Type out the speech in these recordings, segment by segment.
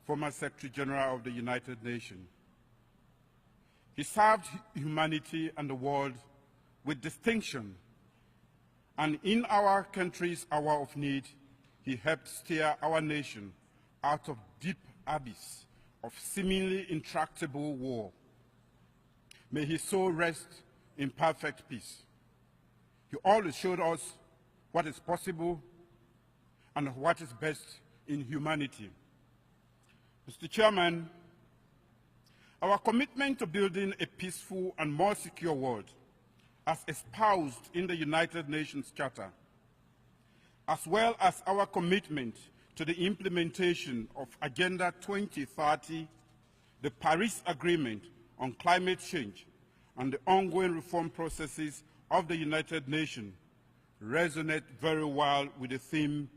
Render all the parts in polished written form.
former Secretary General of the United Nations. He served humanity and the world with distinction, and in our country's hour of need, he helped steer our nation out of deep abyss of seemingly intractable war. May his soul rest in perfect peace. He always showed us what is possible and what is best in humanity. Mr. Chairman, our commitment to building a peaceful and more secure world, as espoused in the United Nations Charter, as well as our commitment to the implementation of Agenda 2030, the Paris Agreement on climate change, and the ongoing reform processes of the United Nations resonate very well with the theme,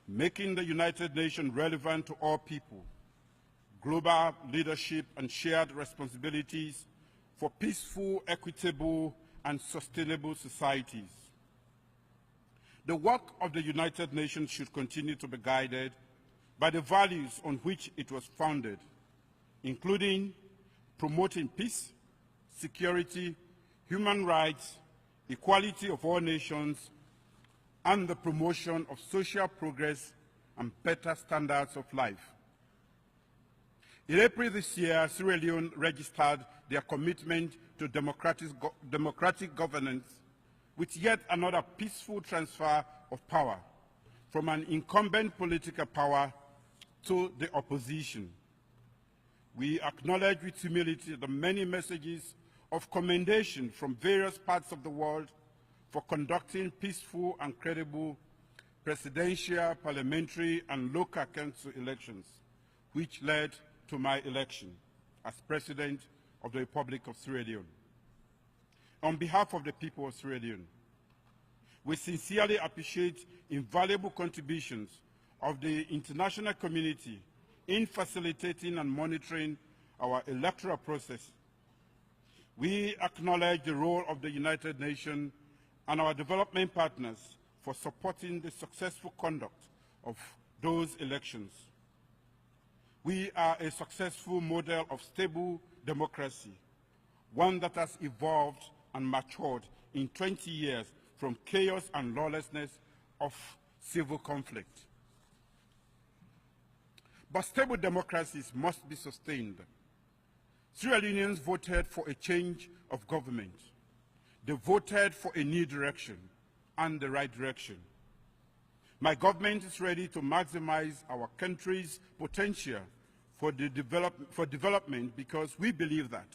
making the United Nations relevant to all people, global leadership and shared responsibilities for peaceful, equitable, and sustainable societies. The work of the United Nations should continue to be guided by the values on which it was founded, including promoting peace, security, human rights, equality of all nations, and the promotion of social progress and better standards of life. In April this year, Sierra Leone registered their commitment to democratic governance with yet another peaceful transfer of power from an incumbent political power to the opposition. We acknowledge with humility the many messages of commendation from various parts of the world for conducting peaceful and credible presidential, parliamentary, and local council elections, which led to my election as President of the Republic of Sierra Leone. On behalf of the people of Sierra Leone, we sincerely appreciate invaluable contributions of the international community in facilitating and monitoring our electoral process. We acknowledge the role of the United Nations and our development partners for supporting the successful conduct of those elections. We are a successful model of stable democracy, one that has evolved and matured in 20 years from chaos and lawlessness of civil conflict. But stable democracies must be sustained. Sierra Leoneans voted for a change of government. They voted for a new direction and the right direction. My government is ready to maximize our country's potential for development because we believe that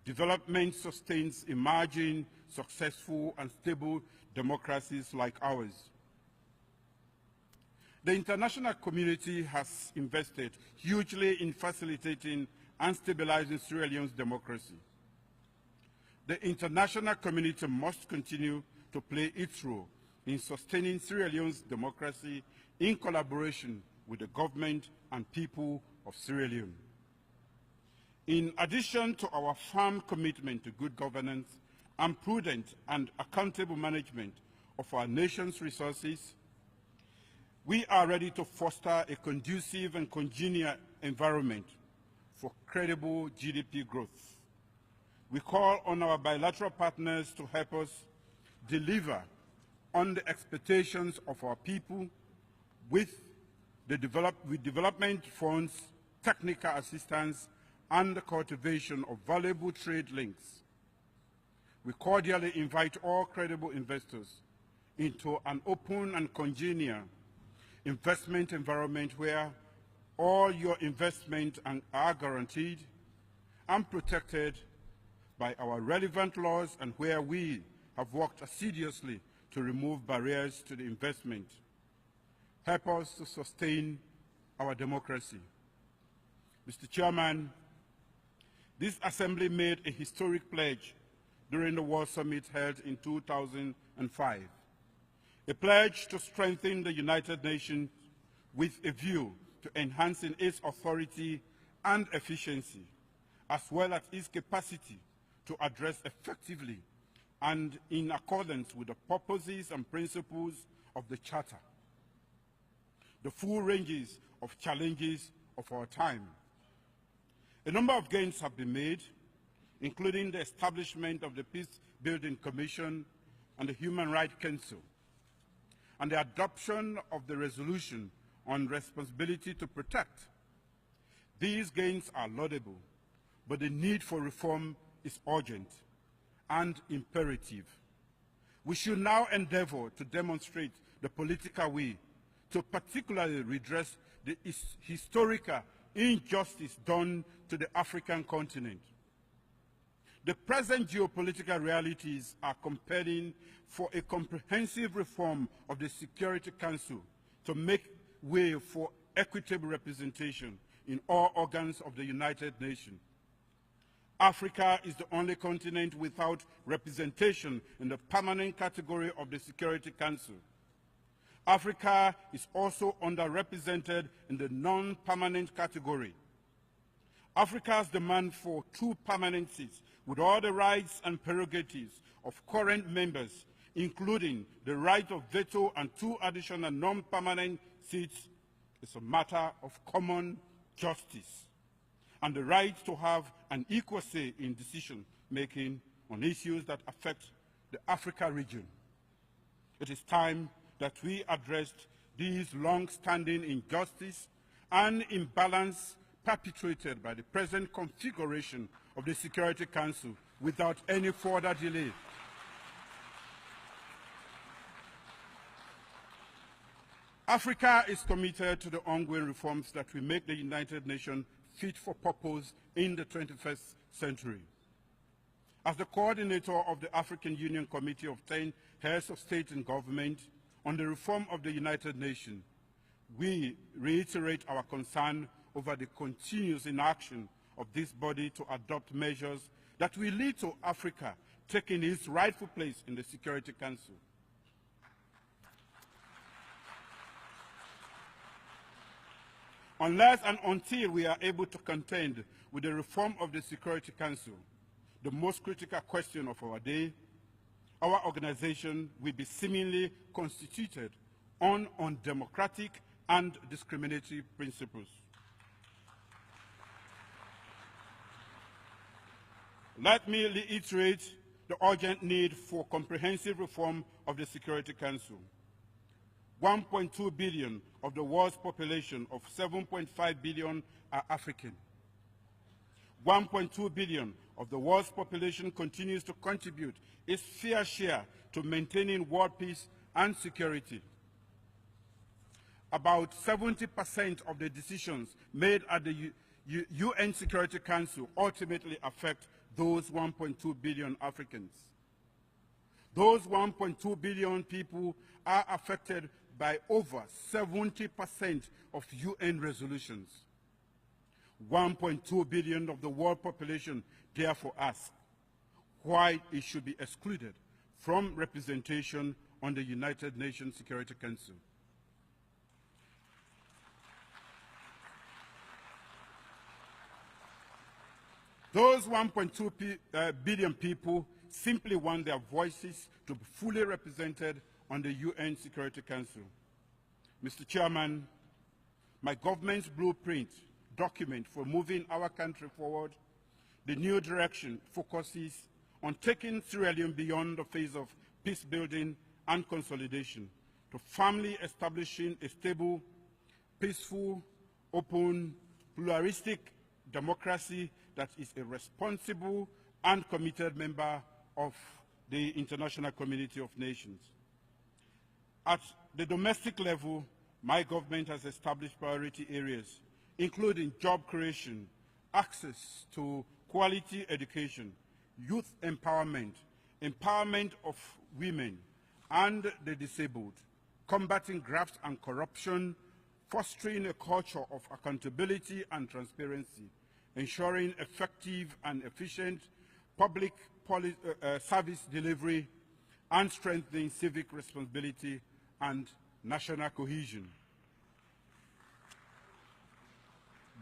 development sustains emerging, successful, and stable democracies like ours. The international community has invested hugely in facilitating and stabilizing Sierra Leone's democracy. The international community must continue to play its role in sustaining Sierra Leone's democracy in collaboration with the government and people of Sierra Leone. In addition to our firm commitment to good governance and prudent and accountable management of our nation's resources, we are ready to foster a conducive and congenial environment for credible GDP growth. We call on our bilateral partners to help us deliver on the expectations of our people with development funds, technical assistance, and the cultivation of valuable trade links. We cordially invite all credible investors into an open and congenial investment environment where all your investments are guaranteed and protected by our relevant laws, and where we have worked assiduously to remove barriers to the investment. Help us to sustain our democracy. Mr. Chairman, this Assembly made a historic pledge during the World Summit held in 2005, a pledge to strengthen the United Nations with a view to enhancing its authority and efficiency, as well as its capacity to address effectively and in accordance with the purposes and principles of the Charter the full ranges of challenges of our time. A number of gains have been made, including the establishment of the Peace Building Commission and the Human Rights Council, and the adoption of the resolution on responsibility to protect. These gains are laudable, but the need for reform is urgent and imperative. We should now endeavor to demonstrate the political way to particularly redress the historical injustice done to the African continent. The present geopolitical realities are compelling for a comprehensive reform of the Security Council to make way for equitable representation in all organs of the United Nations. Africa is the only continent without representation in the permanent category of the Security Council. Africa is also underrepresented in the non-permanent category. Africa's demand for 2 permanent seats with all the rights and prerogatives of current members, including the right of veto and 2 additional non-permanent seats, is a matter of common justice and the right to have an equal say in decision-making on issues that affect the Africa region. It is time that we addressed these long-standing injustice and imbalance perpetrated by the present configuration of the Security Council without any further delay. Africa is committed to the ongoing reforms that will make the United Nations fit for purpose in the 21st century. As the coordinator of the African Union Committee of 10 Heads of State and Government on the reform of the United Nations, we reiterate our concern over the continuous inaction of this body to adopt measures that will lead to Africa taking its rightful place in the Security Council. Unless and until we are able to contend with the reform of the Security Council, the most critical question of our day, our organization will be seemingly constituted on undemocratic and discriminatory principles. Let me reiterate the urgent need for comprehensive reform of the Security Council. 1.2 billion of the world's population of 7.5 billion are African. 1.2 billion of the world's population continues to contribute its fair share to maintaining world peace and security. About 70% of the decisions made at the UN Security Council ultimately affect those 1.2 billion Africans. Those 1.2 billion people are affected by over 70% of UN resolutions. 1.2 billion of the world population therefore ask why it should be excluded from representation on the United Nations Security Council. Those 1.2 billion people simply want their voices to be fully represented on the UN Security Council. Mr. Chairman, my government's blueprint document for moving our country forward, the new direction focuses on taking Sierra Leone beyond the phase of peace building and consolidation to firmly establishing a stable, peaceful, open, pluralistic democracy that is a responsible and committed member of the international community of nations. At the domestic level, my government has established priority areas, including job creation, access to quality education, youth empowerment, empowerment of women and the disabled, combating graft and corruption, fostering a culture of accountability and transparency, ensuring effective and efficient public service delivery, and strengthening civic responsibility and national cohesion.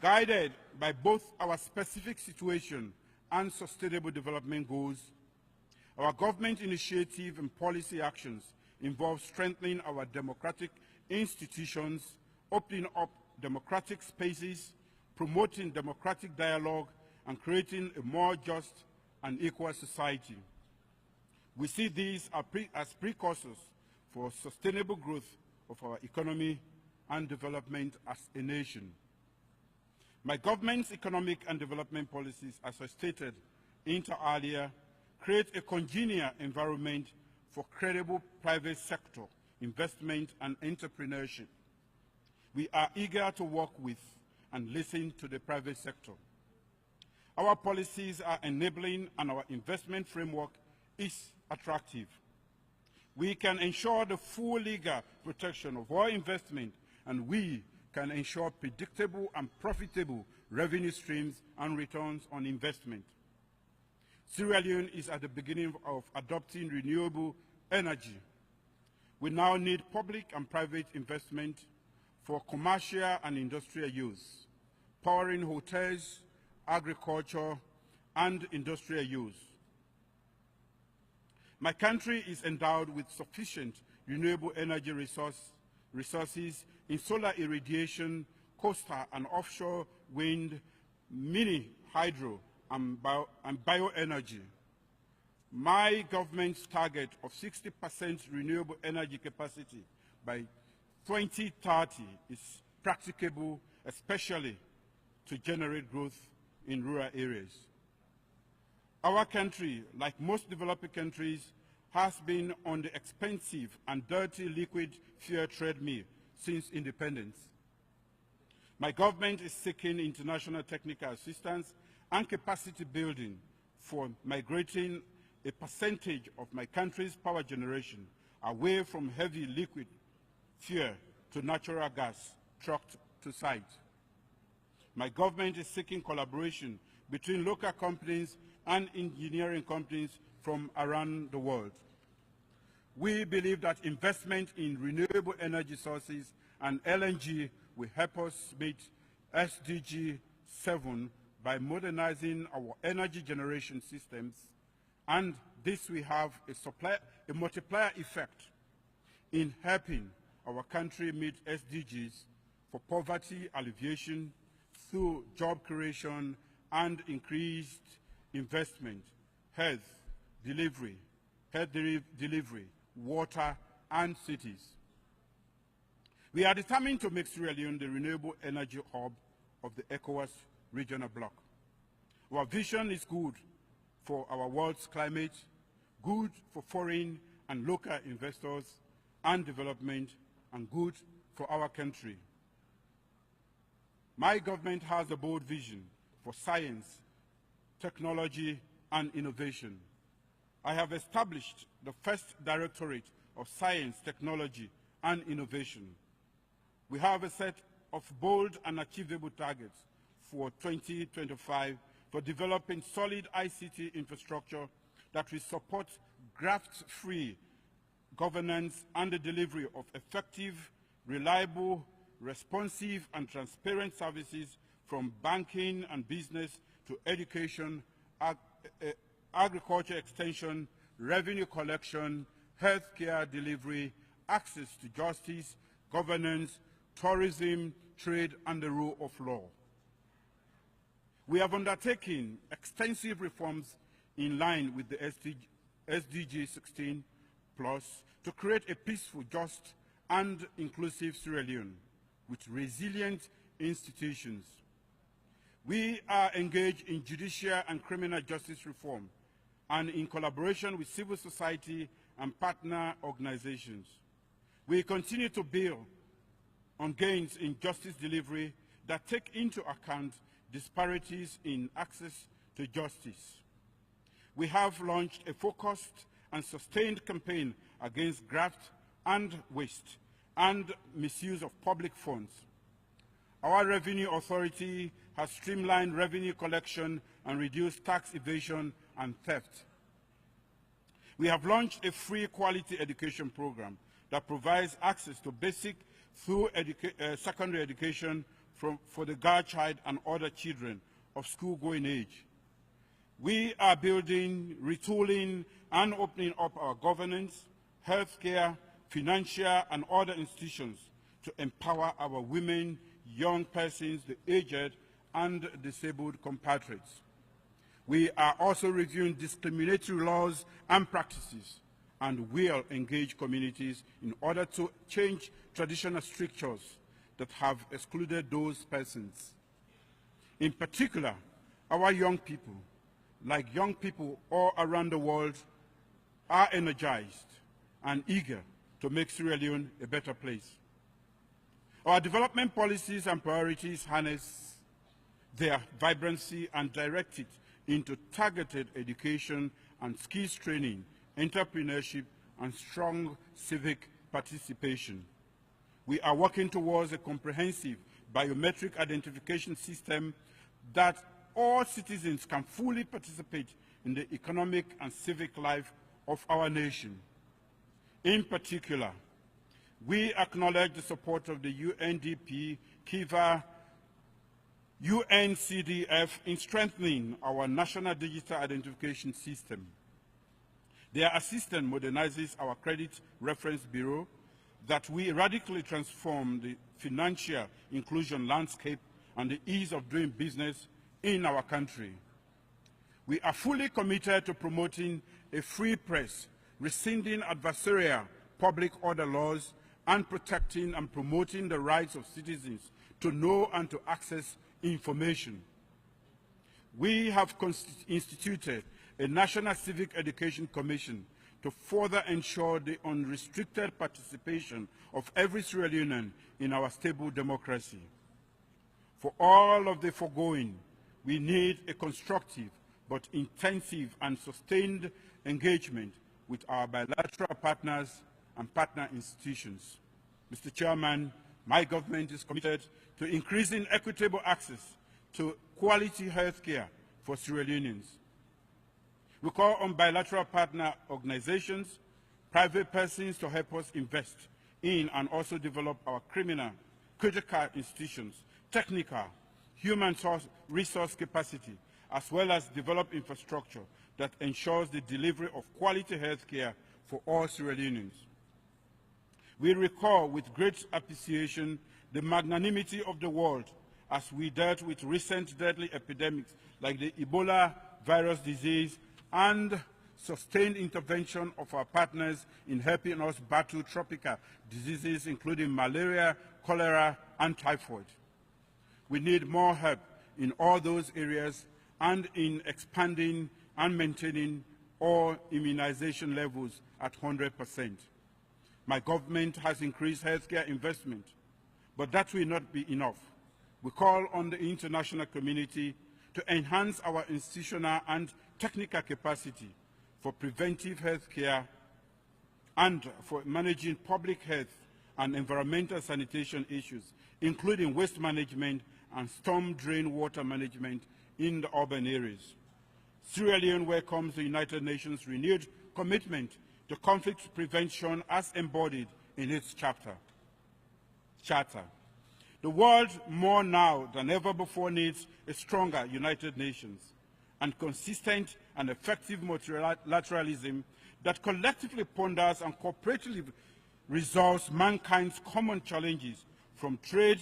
Guided by both our specific situation and sustainable development goals, our government initiative and policy actions involve strengthening our democratic institutions, opening up democratic spaces, promoting democratic dialogue, and creating a more just and equal society. We see these as precursors for sustainable growth of our economy and development as a nation. My government's economic and development policies, as I stated inter alia, create a congenial environment for credible private sector investment and entrepreneurship. We are eager to work with and listen to the private sector. Our policies are enabling and our investment framework is attractive. We can ensure the full legal protection of our investment, and we can ensure predictable and profitable revenue streams and returns on investment. Sierra Leone is at the beginning of adopting renewable energy. We now need public and private investment for commercial and industrial use, powering hotels, agriculture, and industrial use. My country is endowed with sufficient renewable energy resources in solar irradiation, coastal and offshore wind, mini hydro, and bioenergy. My government's target of 60% renewable energy capacity by 2030 is practicable, especially to generate growth in rural areas. Our country, like most developing countries, has been on the expensive and dirty liquid fuel treadmill since independence. My government is seeking international technical assistance and capacity building for migrating a percentage of my country's power generation away from heavy liquid fuel to natural gas trucked to site. My government is seeking collaboration between local companies and engineering companies from around the world. We believe that investment in renewable energy sources and LNG will help us meet SDG 7 by modernizing our energy generation systems, and this will have a multiplier effect in helping our country meet SDGs for poverty alleviation through job creation and increased investment, health delivery, water, and cities. We are determined to make Sierra Leone the renewable energy hub of the ECOWAS regional bloc. Our vision is good for our world's climate, good for foreign and local investors and development, and good for our country. My government has a bold vision for science, technology, and innovation. I have established the first Directorate of Science, Technology, and Innovation. We have a set of bold and achievable targets for 2025 for developing solid ICT infrastructure that will support graft-free governance and the delivery of effective, reliable, responsive, and transparent services from banking and business to education, agriculture extension, revenue collection, healthcare delivery, access to justice, governance, tourism, trade, and the rule of law. We have undertaken extensive reforms in line with the SDG 16+ to create a peaceful, just, and inclusive Sierra Leone with resilient institutions. We are engaged in judicial and criminal justice reform and in collaboration with civil society and partner organizations. We continue to build on gains in justice delivery that take into account disparities in access to justice. We have launched a focused and sustained campaign against graft and waste and misuse of public funds. Our Revenue Authority has streamlined revenue collection and reduced tax evasion and theft. We have launched a free quality education program that provides access to basic through secondary education for the girl child and other children of school-going age. We are building, retooling, and opening up our governance, healthcare, financial, and other institutions to empower our women, young persons, the aged, and disabled compatriots. We are also reviewing discriminatory laws and practices and will engage communities in order to change traditional strictures that have excluded those persons. In particular, our young people, like young people all around the world, are energized and eager to make Sierra Leone a better place. Our development policies and priorities harness their vibrancy and direct it into targeted education and skills training, entrepreneurship, and strong civic participation. We are working towards a comprehensive biometric identification system that all citizens can fully participate in the economic and civic life of our nation. In particular, we acknowledge the support of the UNDP, Kiva, UNCDF in strengthening our national digital identification system. Their assistance modernizes our credit reference bureau, that we radically transform the financial inclusion landscape and the ease of doing business in our country. We are fully committed to promoting a free press, rescinding adversarial public order laws, and protecting and promoting the rights of citizens to know and to access information. We have instituted a National Civic Education Commission to further ensure the unrestricted participation of every Sierra Leonean in our stable democracy. For all of the foregoing, we need a constructive but intensive and sustained engagement with our bilateral partners and partner institutions. Mr. Chairman, my government is committed to increasing equitable access to quality health care for Sierra Leoneans. We call on bilateral partner organizations, private persons to help us invest in and also develop our critical institutions, technical, human resource capacity, as well as develop infrastructure that ensures the delivery of quality health care for all Sierra Leoneans. We recall with great appreciation the magnanimity of the world as we dealt with recent deadly epidemics like the Ebola virus disease and sustained intervention of our partners in helping us battle tropical diseases including malaria, cholera, and typhoid. We need more help in all those areas and in expanding and maintaining all immunization levels at 100%. My government has increased healthcare investment, but that will not be enough. We call on the international community to enhance our institutional and technical capacity for preventive health care and for managing public health and environmental sanitation issues, including waste management and storm drain water management in the urban areas. Sierra Leone welcomes the United Nations' renewed commitment to conflict prevention as embodied in its charter. The world more now than ever before needs a stronger United Nations and consistent and effective multilateralism that collectively ponders and cooperatively resolves mankind's common challenges, from trade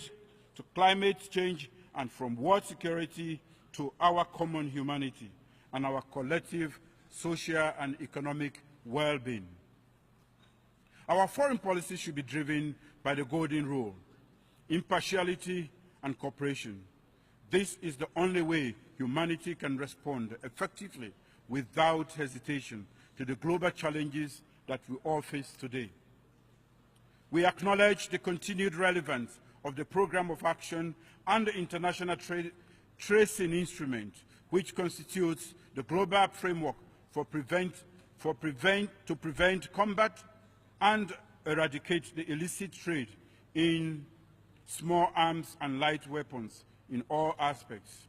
to climate change and from world security to our common humanity and our collective social and economic well-being. Our foreign policy should be driven by the golden rule: impartiality and cooperation. This is the only way humanity can respond effectively without hesitation to the global challenges that we all face today. We acknowledge the continued relevance of the Programme of Action and the International Tracing Instrument, which constitutes the global framework to prevent, combat, and eradicate the illicit trade in small arms and light weapons in all aspects.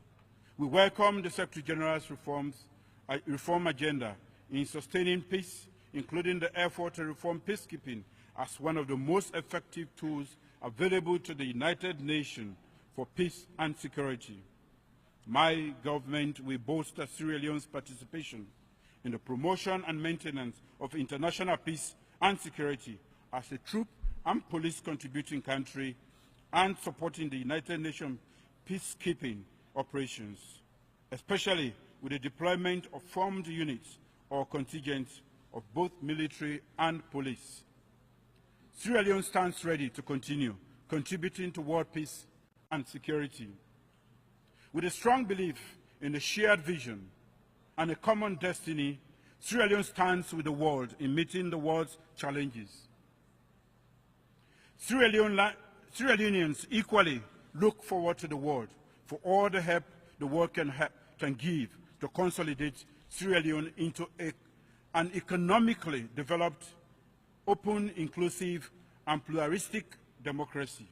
We welcome the Secretary General's reform agenda in sustaining peace, including the effort to reform peacekeeping as one of the most effective tools available to the United Nations for peace and security. My government will bolster Sierra Leone's participation in the promotion and maintenance of international peace and security as a troop and police contributing country, and supporting the United Nations peacekeeping operations, especially with the deployment of formed units or contingents of both military and police. Sierra Leone stands ready to continue contributing to world peace and security. With a strong belief in a shared vision and a common destiny, Sierra Leone stands with the world in meeting the world's challenges. Sierra Leoneans equally look forward to the world for all the help the world can give to consolidate Sierra Leone into an economically developed, open, inclusive, and pluralistic democracy.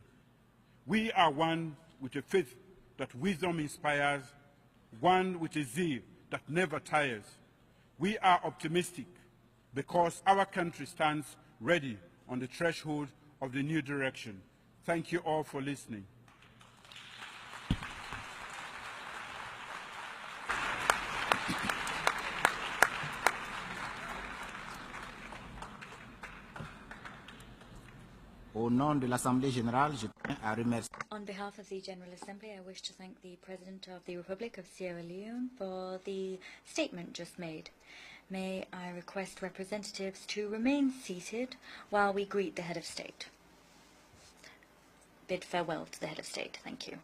We are one with a faith that wisdom inspires, one with a zeal that never tires. We are optimistic because our country stands ready on the threshold of the new direction. Thank you all for listening. Au nom de l'Assemblée générale, je tiens à remercier. On behalf of the General Assembly, I wish to thank the President of the Republic of Sierra Leone for the statement just made. May I request representatives to remain seated while we greet the Head of State. Bid farewell to the Head of State. Thank you.